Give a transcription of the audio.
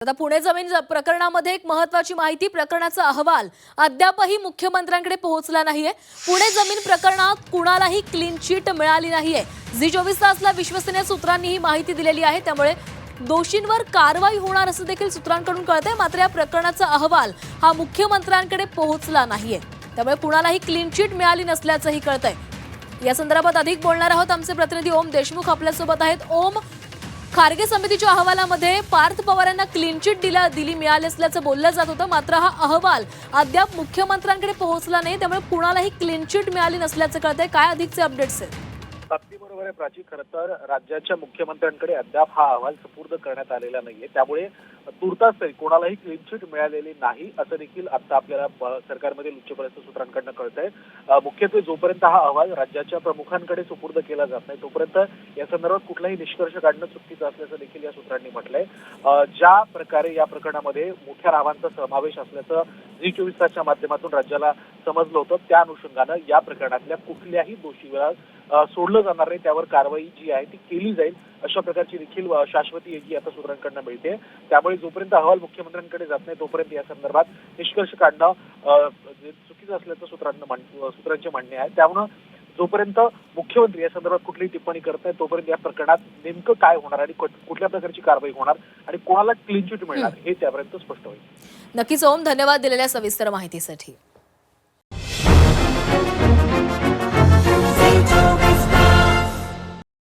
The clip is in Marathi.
आता पुणे जमीन प्रकरणामध्ये एक महत्त्वाची माहिती, प्रकरणाचा अहवाल अद्यापही मुख्यमंत्र्यांकडे पोहोचला नाहीये। पुणे जमीन प्रकरणात कुणालाही क्लीन चिट मिळाली नाहीये। झी 24 तासला विश्वसनीय सूत्रांनी ही माहिती दिलेली आहे, त्यामुळे दोषींवर कारवाई होणार असं देखील सूत्रांकडून कळतंय। मात्र या प्रकरणाचा अहवाल हा मुख्यमंत्र्यांकडे पोहोचला नाहीये, त्यामुळे कुणालाही क्लीन चिट मिळाली नसल्याचंही कळतंय। या संदर्भात अधिक बोलणार आहोत आमचे प्रतिनिधी ओम देशमुख आपल्यासोबत आहेत। ओम, खारगे समितीच्या अहवालामध्ये पार्थ पवार यांना क्लीन चिट दिली मिळाली असल्याचं बोललं जात होतं, मात्र हा अहवाल अद्याप मुख्यमंत्र्यांकडे पोहोचला नाही, त्यामुळे कुणालाही क्लीन चिट मिळाली नसल्याचं कळतंय। काय अधिकचे अपडेट्स आहेत? अगदी बरोबर आहे प्राची। खरं तर राज्याच्या मुख्यमंत्र्यांकडे अद्याप हा अहवाल सुपूर्द करण्यात आलेला नाहीये, त्यामुळे तुर्तास कोणालाही क्लीन चिट मिळालेली नाही असं देखील आता आपल्याला सरकारमधील उच्चपदस्थ सूत्रांकडून कळतंय। मुख्यत्वे जोपर्यंत हा अहवाल राज्याच्या प्रमुखांकडे सुपूर्द केला जात नाही तोपर्यंत या संदर्भात कुठलाही निष्कर्ष काढणं चुकीचं असल्याचं देखील या सूत्रांनी म्हटलंय। ज्या प्रकारे या प्रकरणामध्ये मोठ्या नावांचा समावेश असल्याचं झी 24 तासच्या माध्यमातून राज्याला समजलं होतं, त्या अनुषंगानं या प्रकरणातल्या कुठल्याही दोषीला सोडलं जाणार नाही, त्यावर कारवाई जी आहे ती केली जाईल अशा प्रकारची देखील शाश्वती जी आता सूत्रांकडून मिळते। त्यामुळे जोपर्यंत अहवाल मुख्यमंत्र्यांकडे जात नाही तोपर्यंत या संदर्भात निष्कर्ष काढणं चुकीचं असल्याचं सूत्रांचे म्हणणे आहे। त्यामुळे जोपर्यंत मुख्यमंत्री या संदर्भात कुठलीही टिप्पणी करत नाही तोपर्यंत या प्रकरणात नेमकं काय होणार आणि कुठल्या प्रकारची कारवाई होणार आणि कोणाला क्लीन चिट मिळणार हे त्यापर्यंत स्पष्ट होईल। नक्कीच ओम, धन्यवाद दिलेल्या सविस्तर माहितीसाठी।